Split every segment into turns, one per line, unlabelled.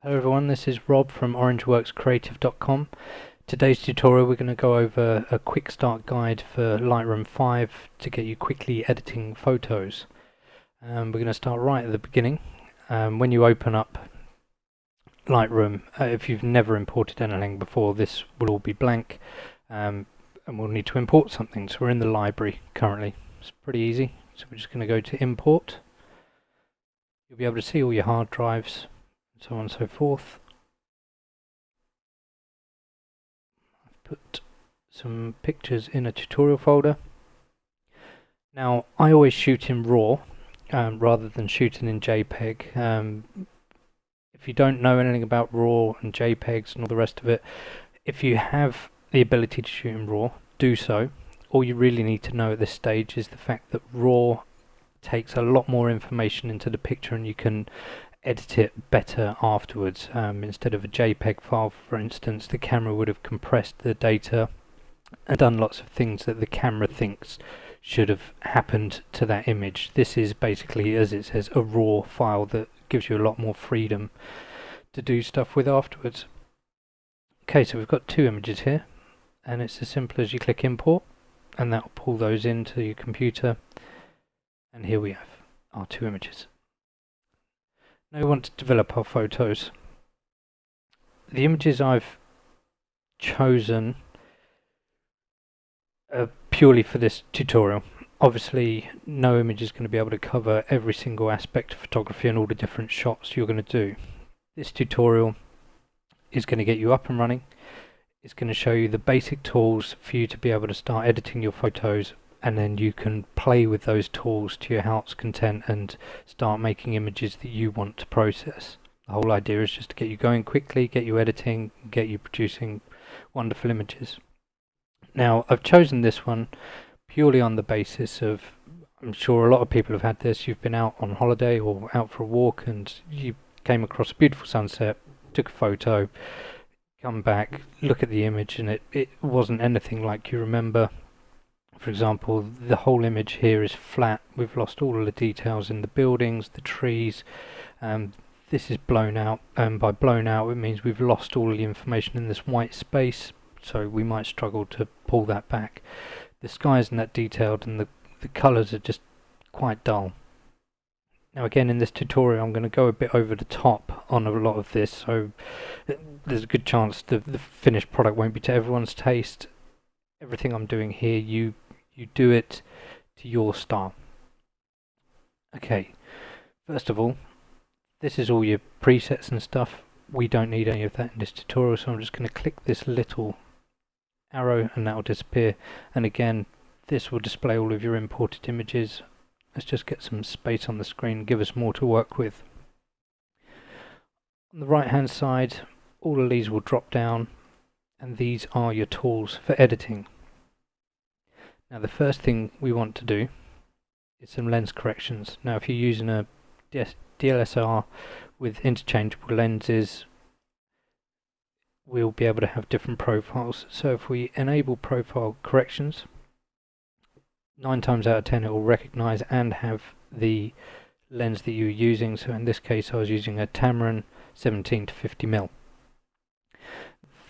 Hello everyone, this is Rob from orangeworkscreative.com. Today's tutorial we're going to go over a quick start guide for Lightroom 5 to get you quickly editing photos. We're going to start right at the beginning. When you open up Lightroom, if you've never imported anything before, this will all be blank, and we'll need to import something. So we're in the library currently. It's pretty easy. So we're just going to go to import. You'll be able to see all your hard drives, so on and so forth. I've put some pictures in a tutorial folder. Now I always shoot in RAW rather than shooting in JPEG. If you don't know anything about RAW and JPEGs and all the rest of it, if you have the ability to shoot in RAW, do so. All you really need to know at this stage is the fact that RAW takes a lot more information into the picture and you can edit it better afterwards. Instead of a JPEG file, for instance, the camera would have compressed the data and done lots of things that the camera thinks should have happened to that image. This is basically, as it says, a raw file that gives you a lot more freedom to do stuff with afterwards. Okay, so we've got two images here, and it's as simple as you click import and that will pull those into your computer, and here we have our two images. Now we want to develop our photos. The images I've chosen are purely for this tutorial. Obviously no image is going to be able to cover every single aspect of photography and all the different shots you're going to do. This tutorial is going to get you up and running. It's going to show you the basic tools for you to be able to start editing your photos, and then you can play with those tools to your heart's content and start making images that you want to process. The whole idea is just to get you going quickly, get you editing, get you producing wonderful images. Now I've chosen this one purely on the basis of, I'm sure a lot of people have had this, you've been out on holiday or out for a walk and you came across a beautiful sunset, took a photo, come back, look at the image and it wasn't anything like you remember. For example, the whole image here is flat. We've lost all of the details in the buildings, the trees. This is blown out, and by blown out it means we've lost all the information in this white space, so we might struggle to pull that back. The sky isn't that detailed and the colours are just quite dull. Now again, in this tutorial I'm going to go a bit over the top on a lot of this, so there's a good chance the finished product won't be to everyone's taste. Everything I'm doing here, you do it to your style. Okay, first of all, this is all your presets and stuff. We don't need any of that in this tutorial, so I'm just going to click this little arrow and that will disappear. And again, this will display all of your imported images. Let's just get some space on the screen, give us more to work with. On the right hand side, all of these will drop down, and these are your tools for editing. Now the first thing we want to do is some lens corrections. Now if you're using a DSLR with interchangeable lenses, we'll be able to have different profiles. So if we enable profile corrections, 9 times out of 10 it will recognize and have the lens that you're using. So in this case I was using a Tamron 17 to 50mm.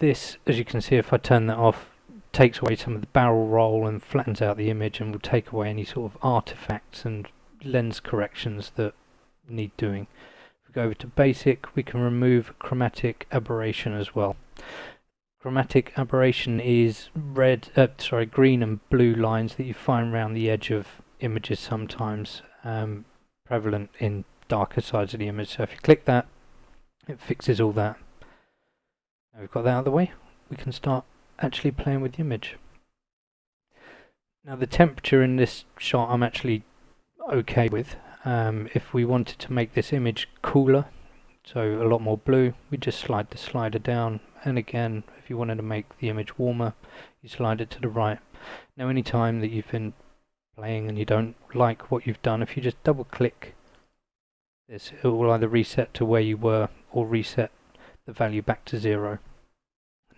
This, as you can see, if I turn that off, takes away some of the barrel roll and flattens out the image and will take away any sort of artifacts and lens corrections that need doing. If we go over to basic, we can remove chromatic aberration as well. Chromatic aberration is green and blue lines that you find around the edge of images sometimes, prevalent in darker sides of the image. So if you click that, it fixes all that. Now we've got that out of the way, we can start actually playing with the image. Now the temperature in this shot I'm actually okay with. If we wanted to make this image cooler, so a lot more blue, we just slide the slider down, and again if you wanted to make the image warmer, you slide it to the right. Now any time that you've been playing and you don't like what you've done, if you just double click this, it will either reset to where you were or reset the value back to 0.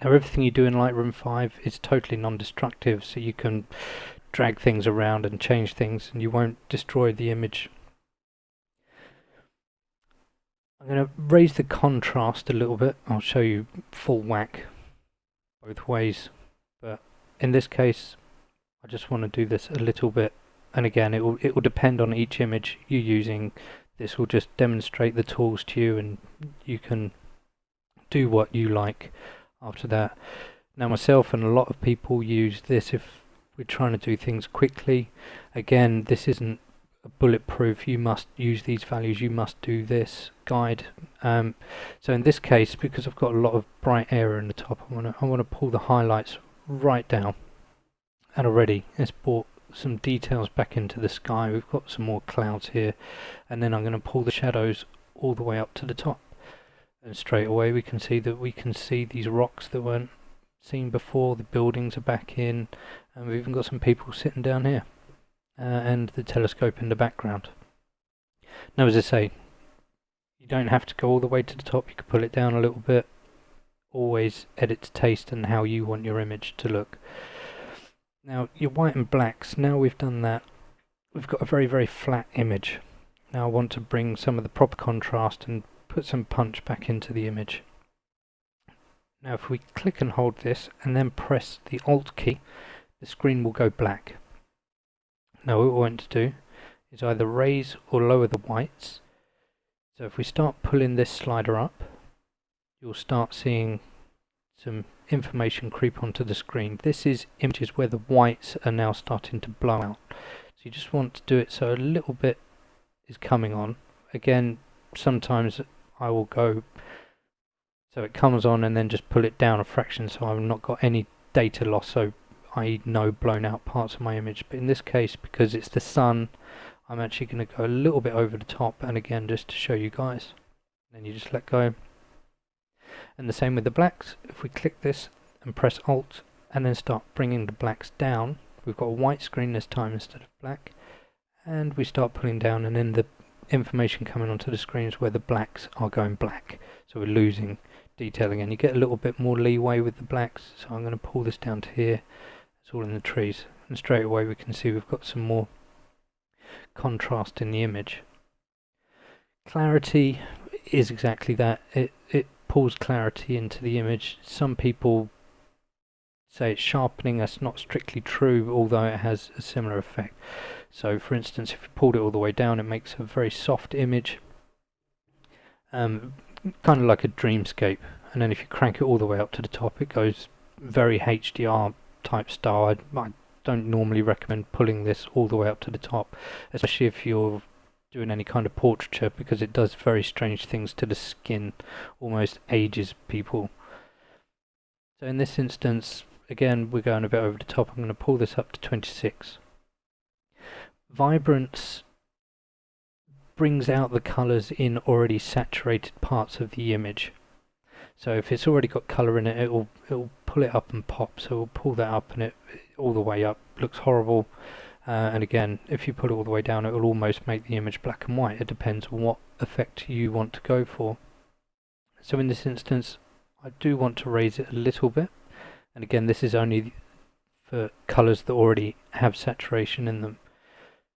Now everything you do in Lightroom 5 is totally non-destructive, so you can drag things around and change things and you won't destroy the image. I'm going to raise the contrast a little bit. I'll show you full whack both ways, but in this case I just want to do this a little bit, and again it will depend on each image you're using. This will just demonstrate the tools to you, and you can do what you like after that. Now myself and a lot of people use this if we're trying to do things quickly. Again, this isn't bulletproof, you must use these values, you must do this guide. So in this case, because I've got a lot of bright area in the top, I want to pull the highlights right down, and already it's brought some details back into the sky. We've got some more clouds here, and then I'm going to pull the shadows all the way up to the top, and straight away we can see these rocks that weren't seen before. The buildings are back in, and we've even got some people sitting down here, and the telescope in the background. Now, as I say, you don't have to go all the way to the top, you can pull it down a little bit. Always edit to taste and how you want your image to look. Now your white and blacks, now we've done that, we've got a very, very flat image. Now I want to bring some of the proper contrast and put some punch back into the image. Now if we click and hold this and then press the Alt key, the screen will go black. Now what we want to do is either raise or lower the whites. So if we start pulling this slider up, you'll start seeing some information creep onto the screen. This is images where the whites are now starting to blow out. So you just want to do it so a little bit is coming on. Again, sometimes I will go so it comes on and then just pull it down a fraction so I've not got any data loss, so i.e. no blown out parts of my image. But in this case, because it's the sun, I'm actually going to go a little bit over the top, and again just to show you guys. Then you just let go. And the same with the blacks. If we click this and press Alt and then start bringing the blacks down, we've got a white screen this time instead of black, and we start pulling down, and then the information coming onto the screen is where the blacks are going black, so we're losing detailing, and you get a little bit more leeway with the blacks. So I'm going to pull this down to here, it's all in the trees, and straight away we can see we've got some more contrast in the image. Clarity is exactly that, it pulls clarity into the image. Some people say it's sharpening, that's not strictly true, although it has a similar effect. So for instance, if you pulled it all the way down, it makes a very soft image, kind of like a dreamscape, and then if you crank it all the way up to the top, it goes very HDR type style. I don't normally recommend pulling this all the way up to the top, especially if you're doing any kind of portraiture, because it does very strange things to the skin, almost ages people. So in this instance, again, we're going a bit over the top. I'm going to pull this up to 26. Vibrance brings out the colours in already saturated parts of the image. So if it's already got colour in it, it'll pull it up and pop. So we'll pull that up, and it all the way up looks horrible. And again, if you put it all the way down, it will almost make the image black and white. It depends on what effect you want to go for. So in this instance, I do want to raise it a little bit. And again, this is only for colours that already have saturation in them.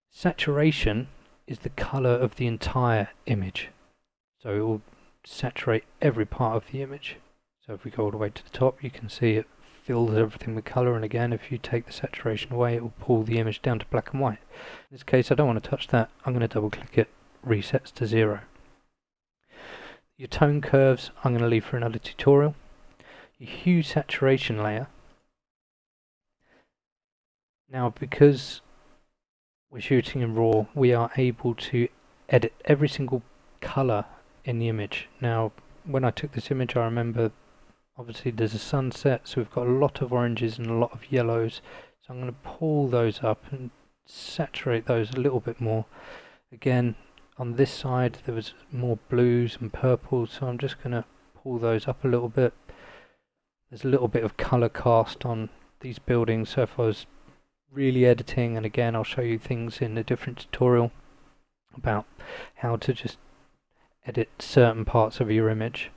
Saturation is the colour of the entire image. So it will saturate every part of the image. So if we go all the way to the top, you can see it fills everything with colour, and again, if you take the saturation away, it will pull the image down to black and white. In this case, I don't want to touch that. I'm going to double click it, resets to 0. Your tone curves, I'm going to leave for another tutorial. Your hue saturation layer. Now, because we're shooting in RAW, we are able to edit every single colour in the image. Now, when I took this image, I remember obviously there's a sunset, so we've got a lot of oranges and a lot of yellows. So I'm going to pull those up and saturate those a little bit more. Again, on this side there was more blues and purples, so I'm just going to pull those up a little bit. There's a little bit of colour cast on these buildings, so if I was really editing, and again I'll show you things in a different tutorial about how to just edit certain parts of your image.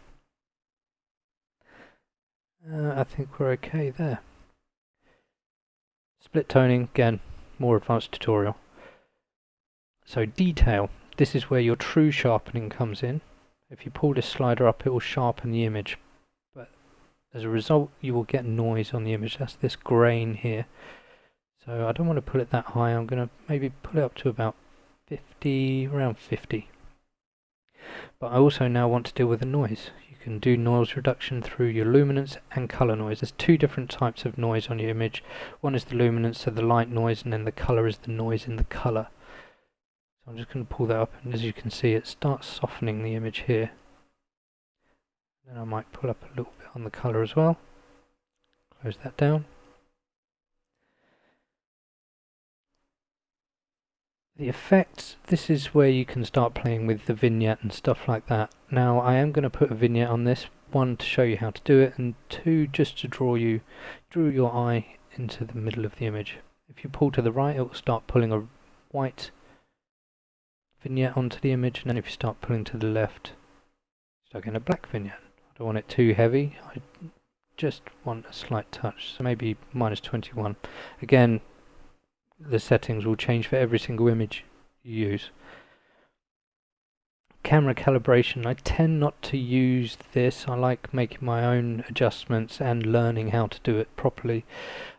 I think we're okay there. Split toning, again, more advanced tutorial. So detail, this is where your true sharpening comes in. If you pull this slider up, it will sharpen the image, but as a result you will get noise on the image. That's this grain here. So I don't want to put it that high. I'm going to maybe put it up to about 50, around 50. But I also now want to deal with the noise. You can do noise reduction through your luminance and color noise. There's two different types of noise on your image. One is the luminance, so the light noise, and then the color is the noise in the color. So I'm just going to pull that up, and as you can see, it starts softening the image here. Then I might pull up a little bit on the color as well. Close that down. The effects, this is where you can start playing with the vignette and stuff like that. Now I am going to put a vignette on this, one to show you how to do it, and two just to draw your eye into the middle of the image. If you pull to the right, it will start pulling a white vignette onto the image, and then if you start pulling to the left, start getting a black vignette. I don't want it too heavy, I just want a slight touch, so maybe -21. Again, the settings will change for every single image you use. Camera calibration, I tend not to use this. I like making my own adjustments and learning how to do it properly.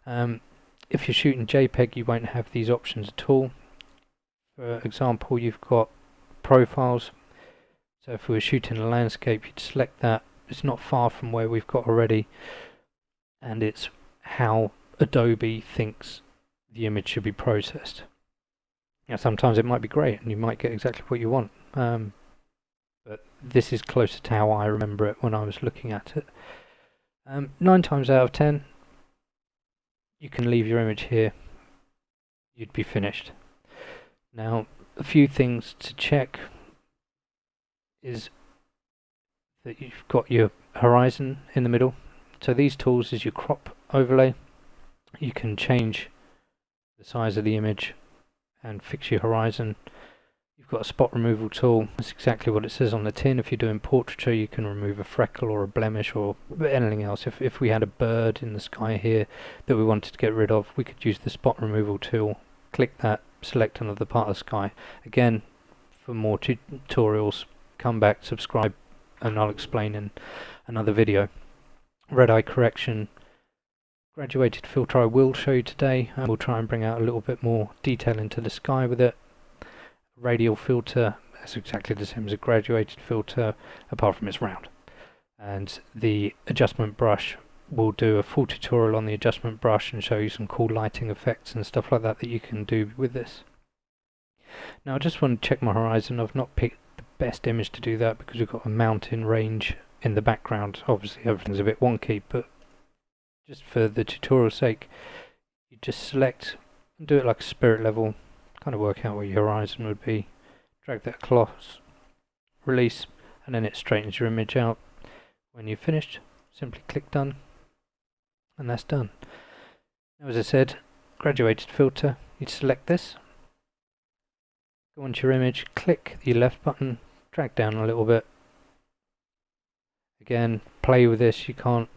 If you're shooting JPEG, you won't have these options at all. For example, you've got profiles. So if we were shooting a landscape, you'd select that. It's not far from where we've got already, and it's how Adobe thinks the image should be processed. Now sometimes it might be great and you might get exactly what you want, but this is closer to how I remember it when I was looking at it. 9 times out of 10 you can leave your image here, you'd be finished. Now a few things to check is that you've got your horizon in the middle. So these tools is your crop overlay. You can change the size of the image and fix your horizon. You've got a spot removal tool. That's exactly what it says on the tin. If you're doing portraiture, you can remove a freckle or a blemish or anything else. If we had a bird in the sky here that we wanted to get rid of, we could use the spot removal tool. Click that, select another part of the sky. Again, for more tutorials, come back, subscribe, and I'll explain in another video. Red eye correction, graduated filter I will show you today, and we'll try and bring out a little bit more detail into the sky with it. Radial filter, that's exactly the same as a graduated filter, apart from it's round. And the adjustment brush, we'll do a full tutorial on the adjustment brush and show you some cool lighting effects and stuff like that that you can do with this. Now I just want to check my horizon. I've not picked the best image to do that because we've got a mountain range in the background. Obviously everything's a bit wonky, but just for the tutorial's sake, you just select and do it like a spirit level, kind of work out where your horizon would be, drag that across, release, and then it straightens your image out. When you've finished, simply click done, and that's done. Now, as I said, graduated filter, you select this, go onto your image, click your left button, drag down a little bit. Again, play with this, you can't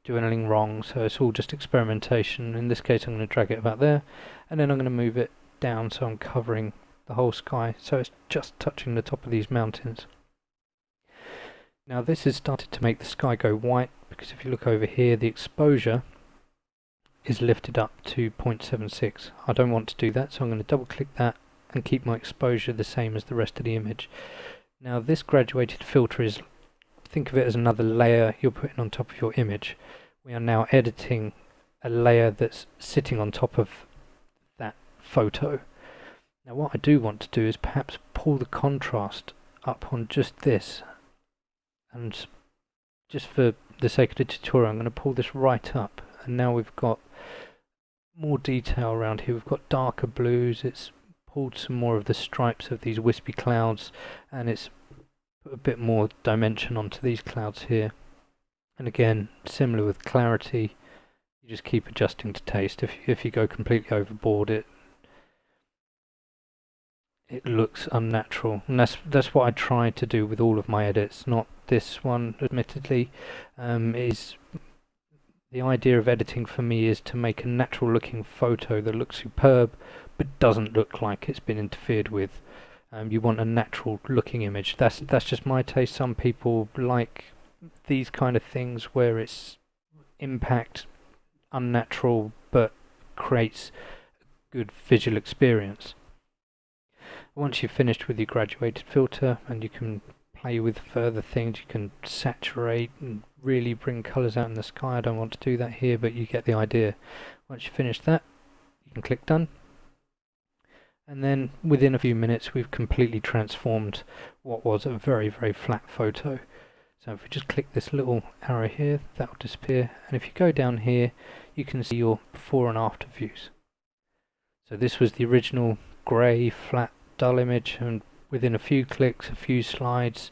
do anything wrong, so it's all just experimentation. In this case I'm going to drag it about there, and then I'm going to move it down so I'm covering the whole sky, so it's just touching the top of these mountains. Now this has started to make the sky go white, because if you look over here, the exposure is lifted up to 0.76. I don't want to do that, so I'm going to double click that and keep my exposure the same as the rest of the image. Now this graduated filter is, think of it as another layer you're putting on top of your image. We are now editing a layer that's sitting on top of that photo. Now what I do want to do is perhaps pull the contrast up on just this, and just for the sake of the tutorial I'm going to pull this right up, and now we've got more detail around here. We've got darker blues, it's pulled some more of the stripes of these wispy clouds, and it's put a bit more dimension onto these clouds here. And again, similar with clarity, you just keep adjusting to taste. If you go completely overboard, it looks unnatural, and that's what I try to do with all of my edits. Not this one, admittedly. Is the idea of editing for me is to make a natural looking photo that looks superb but doesn't look like it's been interfered with. You want a natural looking image. That's just my taste. Some people like these kind of things where it's impact, unnatural, but creates good visual experience. Once you've finished with your graduated filter, and you can play with further things, you can saturate and really bring colours out in the sky. I don't want to do that here, but you get the idea. Once you finish that, you can click done, and then within a few minutes we've completely transformed what was a very, very flat photo. So if we just click this little arrow here, that will disappear, and if you go down here you can see your before and after views. So this was the original grey, flat, dull image, and within a few clicks, a few slides,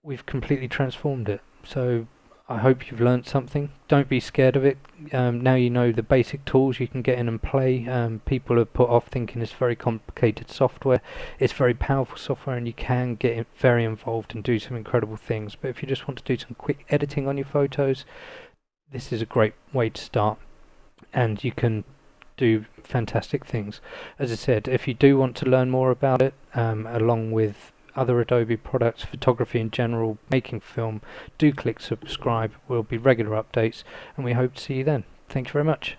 we've completely transformed it. So I hope you've learned something. Don't be scared of it. Now you know the basic tools, you can get in and play. People are put off thinking it's very complicated software. It's very powerful software, and you can get very involved and do some incredible things. But if you just want to do some quick editing on your photos, this is a great way to start, and you can do fantastic things. As I said, if you do want to learn more about it, along with other Adobe products, photography in general, making film, do click subscribe. Will be regular updates, and we hope to see you then. Thank you very much.